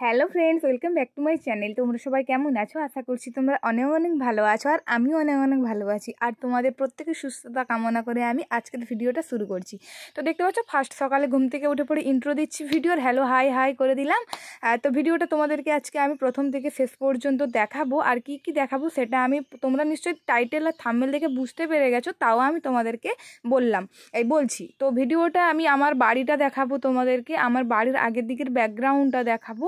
Hello friends, welcome back to my channel. তোমরা সবাই কেমন আছো? আশা করছি তোমরা অনেক অনেক ভালো আছো, আর আমিও অনেক অনেক ভালো আছি। আর তোমাদের প্রত্যেকের সুস্থতা কামনা করে আমি আজকের ভিডিওটা শুরু করছি। তো দেখতে পাচ্ছ, ফার্স্ট সকালে ঘুম থেকে উঠে পড়ে ইন্ট্রো দিচ্ছি ভিডিওর, হ্যালো হাই হাই করে দিলাম। তো ভিডিওটা তোমাদেরকে আজকে আমি প্রথম থেকে শেষ পর্যন্ত দেখাবো, আর কি কি দেখাবো সেটা আমি তোমরা নিশ্চয়ই টাইটেল আর থাম্বনেল দেখে বুঝতে পেরে গেছো, তাও আমি তোমাদেরকে বলছি। তো ভিডিওটা আমি আমার বাড়িটা দেখাবো তোমাদেরকে, আমার বাড়ির আগের দিকের ব্যাকগ্রাউন্ডটা দেখাবো,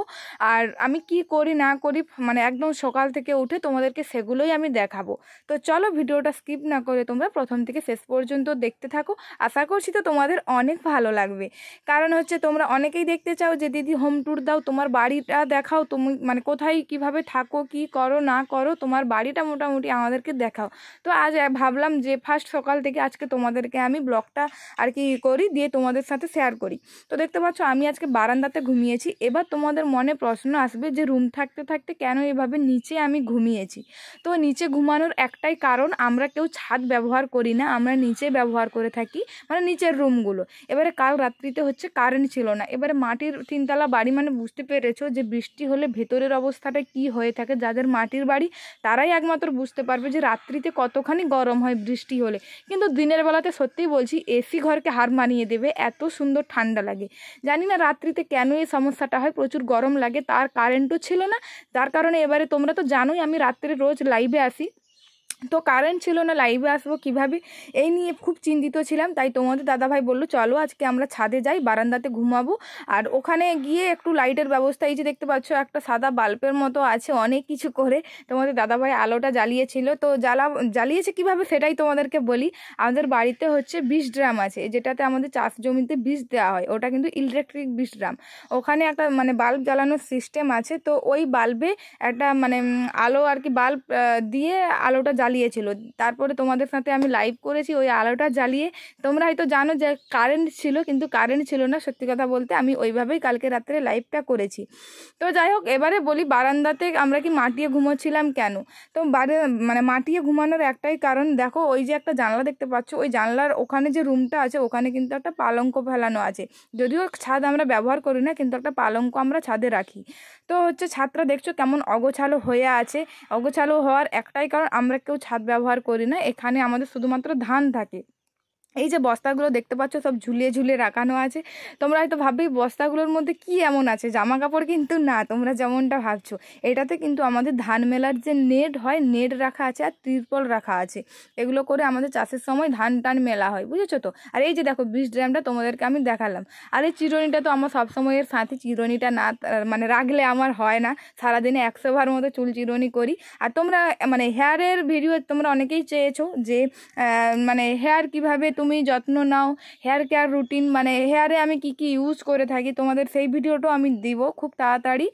আর আমি কি করি না করি মানে একদম সকাল থেকে উঠে তোমাদেরকে সেগুলোই আমি দেখাবো। তো চলো ভিডিওটা স্কিপ না করে তোমরা প্রথম থেকে শেষ পর্যন্ত দেখতে থাকো। আশা করছি তো তোমাদের অনেক ভালো লাগবে, কারণ হচ্ছে তোমরা অনেকেই দেখতে চাও যে দিদি হোম ট্যুর দাও, তোমার বাড়িটা দেখাও, তুমি মানে কোথায় কিভাবে থাকো, কি করো না করো, তোমার বাড়িটা মোটামুটি আমাদেরকে দেখাও। তো আজ ভাবলাম যে ফার্স্ট সকাল থেকে আজকে তোমাদেরকে আমি ব্লগটা আর কি করি, দিয়ে তোমাদের সাথে শেয়ার করি। তো দেখতে পাচ্ছ আমি আজকে বারান্দাতে ঘুমিয়েছি। এবার তোমাদের মনে প্রশ্ন আসবে যে রুম থাকতে থাকতে কেন এভাবে নিচে আমি ঘুমিয়েছি। তো নিচে ঘুমানোর একটাই কারণ, আমরা কেউ ছাদ ব্যবহার করি না, আমরা নিচে ব্যবহার করে থাকি, মানে নিচের রুমগুলো। এবারে কাল রাত্রিতে হচ্ছে কারেন্ট ছিল না। এবারে মাটির 3তলা বাড়ি, মানে বুঝতে পেরেছো যে বৃষ্টি হলে ভেতরের অবস্থাটা কি হয়ে থাকে। যাদের মাটির বাড়ি তারাই একমাত্র বুঝতে পারবে যে রাত্রিতে কতখানি গরম হয় বৃষ্টি হলে। কিন্তু দিনের বেলাতে সত্যিই বলছি এসি ঘরকে হার মানিয়ে দেবে, এত সুন্দর ঠান্ডা লাগে। জানি না রাত্রিতে কেন এই সমস্যাটা হয়, প্রচুর গরম লাগে। তার কারেন্টও ছিল না, যার কারণে এবারে তোমরা তো জানোই আমি রাত্রে রোজ লাইভে আসি, তো কারেন্ট ছিল না, লাইভে আসবো কিভাবে, এই নিয়ে খুব চিন্তিত ছিলাম। তাই তোমাদের দাদাভাই বললো চলো আজকে আমরা ছাদে যাই, বারান্দাতে ঘুমাবো। আর ওখানে গিয়ে একটু লাইটের ব্যবস্থা, এই যে দেখতে পাচ্ছ একটা সাদা বাল্বের মতো আছে, অনেক কিছু করে তোমাদের দাদাভাই আলোটা জ্বালিয়েছিল। তো জ্বালিয়েছে কিভাবে সেটাই তোমাদেরকে বলি। আমাদের বাড়িতে হচ্ছে 20 ড্রাম আছে, যেটাতে আমাদের চাষ জমিতে বীজ দেওয়া হয়, ওটা কিন্তু ইলেকট্রিক 20 ড্রাম। ওখানে একটা মানে বাল্ব জ্বালানোর সিস্টেম আছে, তো ওই বাল্বে একটা মানে আলো আর কি বাল্ব দিয়ে আলোটা জ্বালিয়েছিল। তারপরে তোমাদের সাথে আমি লাইভ করেছি ওই আলোটা জ্বালিয়ে। তোমরা হয়তো জানো যে কারেন্ট ছিল, কিন্তু কারেন্ট ছিল না। সত্যি কথা বলতে আমি ওইভাবেই কালকে রাত্রে লাইভটা করেছি। তো যাই হোক, এবারে বলি বারান্দাতে আমরা কি মাটিয়ে ঘুমোচ্ছিলাম কেন। তো মানে মাটিয়ে ঘুমানোর একটাই কারণ, দেখো ওই যে একটা জানলা দেখতে পাচ্ছ, ওই জানলার ওখানে যে রুমটা আছে ওখানে কিন্তু একটা পালঙ্ক ফেলানো আছে। যদিও ছাদ আমরা ব্যবহার করি না, কিন্তু একটা পালঙ্ক আমরা ছাদে রাখি। তো হচ্ছে ছাদটা দেখছো কেমন অগোছালো হয়ে আছে। অগোছালো হওয়ার একটাই কারণ, আমরা কেউ ছাদ ব্যবহার করি না, এখানে আমাদের শুধুমাত্র ধান থাকে। এই যে বস্তাগুলো দেখতে পাচ্ছ সব ঝুলিয়ে ঝুলিয়ে রাখানো আছে। তোমরা হয়তো ভাববে বস্তাগুলোর মধ্যে কি এমন আছে, জামা কাপড় কিন্তু না, তোমরা যেমনটা ভাবছো। এটাতে কিন্তু আমাদের ধান মেলার যে নেট হয়, নেট রাখা আছে, আর তিরপল রাখা আছে। এগুলো করে আমাদের চাষের সময় ধান টান মেলা হয়, বুঝেছো তো। আর এই যে দেখো 20 ড্রামটা তোমাদেরকে আমি দেখালাম। আর এই চিরুনিটা তো আমার সবসময়ের সাথে, চিরুনিটা না মানে রাখলে আমার হয় না। সারাদিনে 100 বার মতো চুল চিরুনি করি। আর তোমরা মানে হেয়ারের ভিডিও তোমরা অনেকেই চেয়েছো যে মানে হেয়ার কিভাবে তুমি যত্ন নাও, হেয়ার কেয়ার রুটিন, মানে হেয়ারে আমি কি কি ইউজ করে থাকি, তোমাদের সেই ভিডিওটাও আমি দিব খুব তাড়াতাড়ি।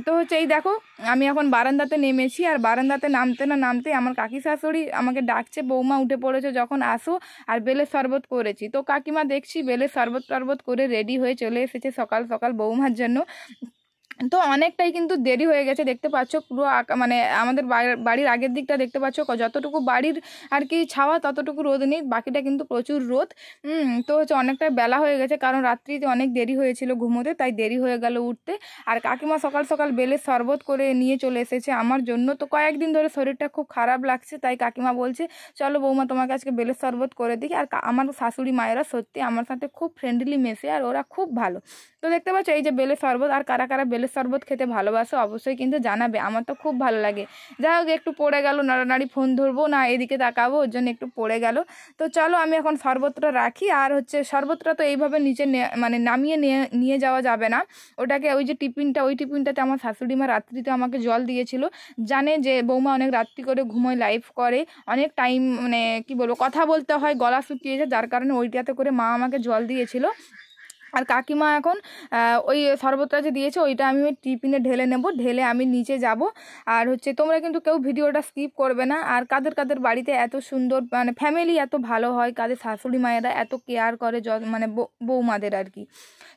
তো হচ্ছে এই দেখো আমি এখন বারান্দাতে নেমেছি, আর বারান্দাতে নামতে না নামতে আমার কাকি শাশুড়ি আমাকে ডাকছে, বৌমা উঠে পড়েছো যখন আসো, আর বেলের শরবত করেছি। তো কাকিমা দেখছি বেলের শরবত করে রেডি হয়ে চলে এসেছে সকাল সকাল বৌমার জন্য। তো অনেকটাই কিন্তু দেরি হয়ে গেছে, দেখতে পাচ্ছ পুরো মানে আমাদের বাড়ির আগের দিকটা দেখতে পাচ্ছ, যতটুকু বাড়ির আর কি ছাওয়া ততটুকু রোদ নেই, বাকিটা কিন্তু প্রচুর রোদ। তো হচ্ছে অনেকটা বেলা হয়ে গেছে, কারণ রাত্রিতে অনেক দেরি হয়েছিল ঘুমোতে, তাই দেরি হয়ে গেল উঠতে। আর কাকিমা সকাল সকাল বেলের শরবত করে নিয়ে চলে এসেছে আমার জন্য। তো কয়েকদিন ধরে শরীরটা খুব খারাপ লাগছে, তাই কাকিমা বলছে চলো বৌমা তোমাকে আজকে বেলের শরবত করে দিই। আর আমার শাশুড়ি মায়েরা সত্যি আমার সাথে খুব ফ্রেন্ডলি মেশে, আর ওরা খুব ভালো। তো দেখতে পাচ্ছ এই যে বেলের শরবত, আর কারা কারা বেলের শরবত খেতে ভালোবাসো অবশ্যই কিন্তু জানাবে, আমার তো খুব ভালো লাগে। যাই হোক একটু পড়ে গেল, নাড়ানাড়ি ফোন ধরবো না এদিকে তাকাবো, ওর জন্য একটু পড়ে গেল। তো চলো আমি এখন শরবতটা রাখি। আর হচ্ছে শরবতটা তো এইভাবে নিচে মানে নামিয়ে নিয়ে যাওয়া যাবে না, ওটাকে ওই যে টিফিনটা, ওই টিফিনটাতে আমার শাশুড়ি মা রাত্রিতে আমাকে জল দিয়েছিল। জানে যে বৌমা অনেক রাত্রি করে ঘুমোয়, লাইভ করে, অনেক টাইম মানে কি বলবো কথা বলতে হয়, গলা শুকিয়ে যায়, যার কারণে ওইটাতে করে মা আমাকে জল দিয়েছিল। আর কাকিমা এখন ওই শরবতটা যে দিয়েছে ওইটা আমি ওই টিফিনে ঢেলে নেব, ঢেলে আমি নিচে যাব। আর হচ্ছে তোমরা কিন্তু কেউ ভিডিওটা স্কিপ করবে না। আর কাদের কাদের বাড়িতে এত সুন্দর মানে ফ্যামিলি এত ভালো হয়, কাদের শাশুড়ি মায়েরা এত কেয়ার করে মানে বৌমাদের আর কি।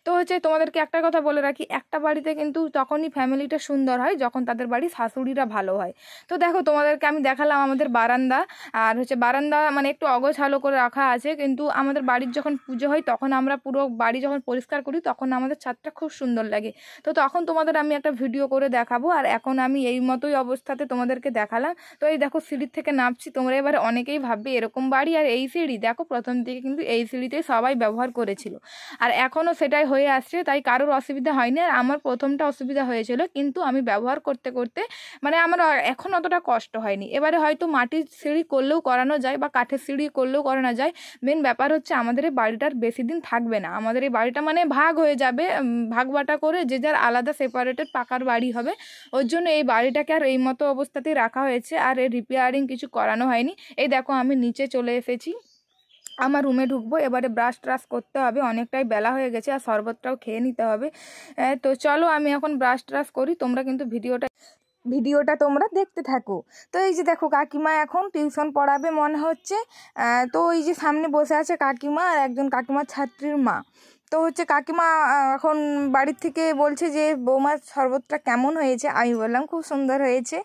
তো হচ্ছে তোমাদেরকে একটা কথা বলে রাখি, একটা বাড়িতে কিন্তু তখনই ফ্যামিলিটা সুন্দর হয় যখন তাদের বাড়ি শাশুড়িরা ভালো হয়। তো দেখো তোমাদেরকে আমি দেখালাম আমাদের বারান্দা, আর হচ্ছে বারান্দা মানে একটু অগোছালো করে রাখা আছে, কিন্তু আমাদের বাড়ির যখন পুজো হয় তখন আমরা পুরো বাড়ি যখন পরিষ্কার করি তখন আমাদের ছাদটা খুব সুন্দর লাগে। তো তখন তোমাদের আমি একটা ভিডিও করে দেখাবো। আর এখন আমি এই মতোই অবস্থাতে তোমাদেরকে দেখালাম। তো এই দেখো সিঁড়ির থেকে নামছি। তোমরা এবারে অনেকেই ভাববে এরকম বাড়ি আর এই সিঁড়ি, দেখো প্রথম থেকে কিন্তু এই সিঁড়িতেই সবাই ব্যবহার করেছিল আর এখনও সেটাই হয়ে আসছে, তাই কারোর অসুবিধা হয়নি। আর আমার প্রথমটা অসুবিধা হয়েছিল, কিন্তু আমি ব্যবহার করতে করতে মানে আমার এখন অতটা কষ্ট হয়নি। এবারে হয়তো মাটির সিঁড়ি করলেও করানো যায় বা কাঠের সিঁড়ি করলেও করানো যায়। মেন ব্যাপার হচ্ছে আমাদের এই বাড়িটার বেশি দিন থাকবে না। আমাদের এই বাড়িটা মানে ভাগ হয়ে যাবে, ভাগ বাটা করে যে যার আলাদা সেপারেটেড পাকার বাড়ি হবে। ওর জন্য এই বাড়িটাকে আর এই মতো অবস্থাতেই রাখা হয়েছে, আর এর রিপেয়ারিং কিছু করানো হয়নি। এই দেখো আমি নিচে চলে এসেছি, আমার রুমে ঢুকবো। এবারে ব্রাশ ট্রাশ করতে হবে, অনেকটাই বেলা হয়ে গেছে, আর শরবতটাও খেয়ে নিতে হবে। তো চলো আমি এখন ব্রাশ ট্রাশ করি, তোমরা কিন্তু ভিডিওটা তোমরা দেখতে থাকো। তো এই যে দেখো কাকিমা এখন টিউশন পড়াবে মনে হচ্ছে। তো এই যে সামনে বসে আছে কাকিমা আর একজন কাকিমার ছাত্রীর মা। তো হচ্ছে কাকিমা এখন বাড়ির থেকে বলছে যে বৌমার শরবতটা কেমন হয়েছে। আমি বললাম খুব সুন্দর হয়েছে।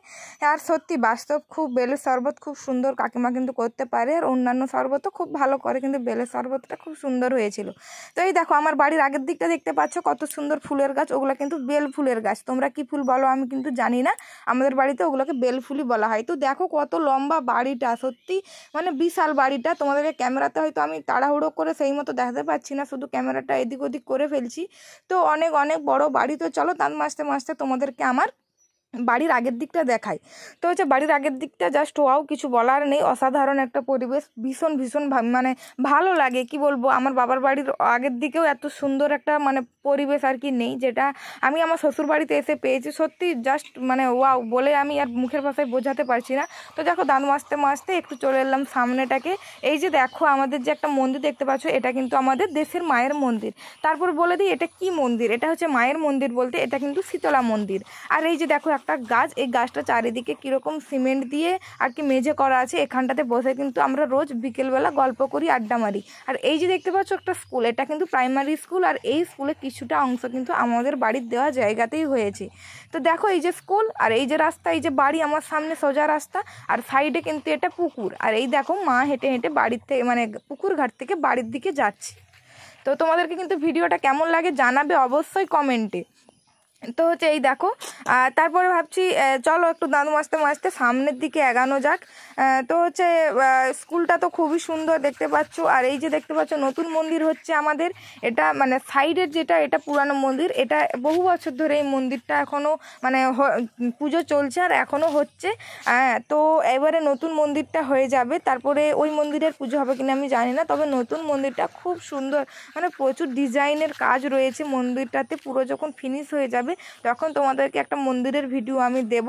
আর সত্যি বাস্তব খুব বেলের শরবত খুব সুন্দর কাকিমা কিন্তু করতে পারে, আর অন্যান্য শরবতও খুব ভালো করে, কিন্তু বেলের শরবতটা খুব সুন্দর হয়েছিল। তো এই দেখো আমার বাড়ির আগের দিকটা দেখতে পাচ্ছ কত সুন্দর ফুলের গাছ, ওগুলো কিন্তু বেল ফুলের গাছ। তোমরা কি ফুল বলো আমি কিন্তু জানি না, আমাদের বাড়িতে ওগুলোকে বেল ফুলই বলা হয়। তো দেখো কত লম্বা বাড়িটা, সত্যি মানে বিশাল বাড়িটা। তোমাদেরকে ক্যামেরাতে হয়তো আমি তাড়াহুড়ো করে সেই মতো দেখাতে পারছি না, শুধু ক্যামেরাটা এদিক ওদিক করে ফেলছি। তো অনেক অনেক বড় বাড়ি। তো চলো তার মাসতে মাসতে তোমাদেরকে আমার বাড়ির আগের দিকটা দেখাই। তো হচ্ছে বাড়ির আগের দিকটা জাস্ট ওয়াও, কিছু বলার নেই, অসাধারণ একটা পরিবেশ, ভীষণ ভীষণ মানে ভালো লাগে। কি বলবো, আমার বাবার বাড়ির আগের দিকেও এত সুন্দর একটা মানে পরিবেশ আর কি নেই, যেটা আমি আমার শ্বশুর বাড়িতে এসে পেয়েছি। সত্যি জাস্ট মানে ওয়াও বলে আমি আর মুখের ভাষায় বোঝাতে পারছি না। তো দেখো দাঁত মাজতে মাজতে একটু চলে এলাম সামনেটাকে। এই যে দেখো আমাদের যে একটা মন্দির দেখতে পাচ্ছ, এটা কিন্তু আমাদের দেশের মায়ের মন্দির। তারপর বলে দিই এটা কি মন্দির, এটা হচ্ছে মায়ের মন্দির বলতে এটা কিন্তু শীতলা মন্দির। আর এই যে দেখো একটা গাছ, এই গাছটা চারিদিকে কিরকম সিমেন্ট দিয়ে আর কি মেঝে করা আছে, এখানটাতে বসে কিন্তু আমরা রোজ বিকেলবেলা গল্প করি, আড্ডা মারি। আর এই যে দেখতে পাচ্ছ একটা স্কুল, এটা কিন্তু প্রাইমারি স্কুল, আর এই স্কুলে কিছুটা অংশ কিন্তু আমাদের বাড়ির দেওয়া জায়গাতেই হয়েছে। তো দেখো এই যে স্কুল, আর এই যে রাস্তা, এই যে বাড়ি আমার সামনে সোজা রাস্তা, আর সাইডে কিন্তু এটা পুকুর। আর এই দেখো মা হেঁটে হেঁটে বাড়ির থেকে মানে পুকুর ঘাট থেকে বাড়ির দিকে যাচ্ছে। তো তোমাদেরকে কিন্তু ভিডিওটা কেমন লাগে জানাবে অবশ্যই কমেন্টে। তো হচ্ছে এই দেখো তারপরে ভাবছি চলো একটু দাঁত মাজতে মাজতে সামনের দিকে এগানো যাক। তো হচ্ছে স্কুলটা তো খুবই সুন্দর দেখতে পাচ্ছ। আর এই যে দেখতে পাচ্ছ নতুন মন্দির হচ্ছে আমাদের, এটা মানে সাইডের যেটা এটা পুরানো মন্দির, এটা বহু বছর ধরে এই মন্দিরটা এখনও মানে পুজো চলছে আর এখনও হচ্ছে। তো এবারে নতুন মন্দিরটা হয়ে যাবে, তারপরে ওই মন্দিরের পুজো হবে কিনা আমি জানি না, তবে নতুন মন্দিরটা খুব সুন্দর, মানে প্রচুর ডিজাইনের কাজ রয়েছে মন্দিরটাতে। পুরো যখন ফিনিশ হয়ে যাবে তখন তোমাদেরকে একটা মন্দিরের ভিডিও আমি দেব।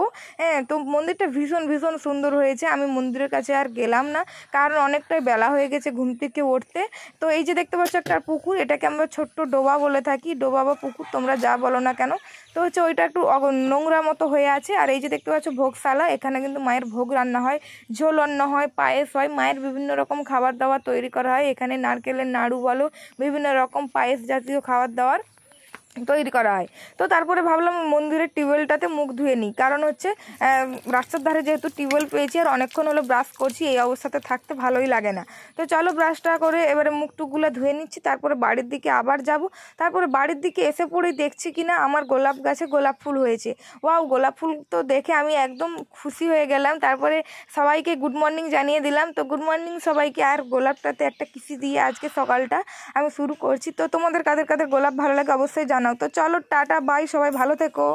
তো মন্দিরটা ভীষণ ভীষণ সুন্দর হয়েছে। আমি মন্দিরের কাছে আর গেলাম না, কারণ অনেকটাই বেলা হয়ে গেছে ঘুম থেকে উঠতে। তো এই যে দেখতে পাচ্ছ একটা পুকুর, এটাকে আমরা ছোট্ট ডোবা বলে থাকি, ডোবা বা পুকুর তোমরা যা বলো না কেন। তো হচ্ছে ওইটা একটু নোংরা মতো হয়ে আছে। আর এই যে দেখতে পাচ্ছ ভোগশালা, এখানে কিন্তু মায়ের ভোগ রান্না হয়, ঝোল অন্ন হয়, পায়েস হয়, মায়ের বিভিন্ন রকম খাবার দাবার তৈরি করা হয়। এখানে নারকেলের নাড়ু বলো, বিভিন্ন রকম পায়েস জাতীয় খাবার দাবার তৈরি করা হয়। তো তারপরে ভাবলাম মন্দিরের টিউবওয়েলটাতে মুখ ধুয়ে নিই, কারণ হচ্ছে রাস্তার ধারে যেহেতু টিউবওয়েল পেয়েছি আর অনেকক্ষণ হলো ব্রাশ করছি, এই অবস্থাতে থাকতে ভালোই লাগে না। তো চলো ব্রাশটা করে এবারে মুখ টুকগুলো ধুয়ে নিচ্ছি, তারপরে বাড়ির দিকে আবার যাব। তারপরে বাড়ির দিকে এসে পড়েই দেখছি কিনা আমার গোলাপ গাছে গোলাপ ফুল হয়েছে। ওয়াও, গোলাপ ফুল তো দেখে আমি একদম খুশি হয়ে গেলাম। তারপরে সবাইকে গুড মর্নিং জানিয়ে দিলাম। তো গুড মর্নিং সবাইকে। আর গোলাপটাতে একটা কিসি দিয়ে আজকে সকালটা আমি শুরু করছি। তো তোমাদের কাদের কাদের গোলাপ ভালো লাগে অবশ্যই জানাও। তো চলো টাটা বাই, সবাই ভালো থেকো।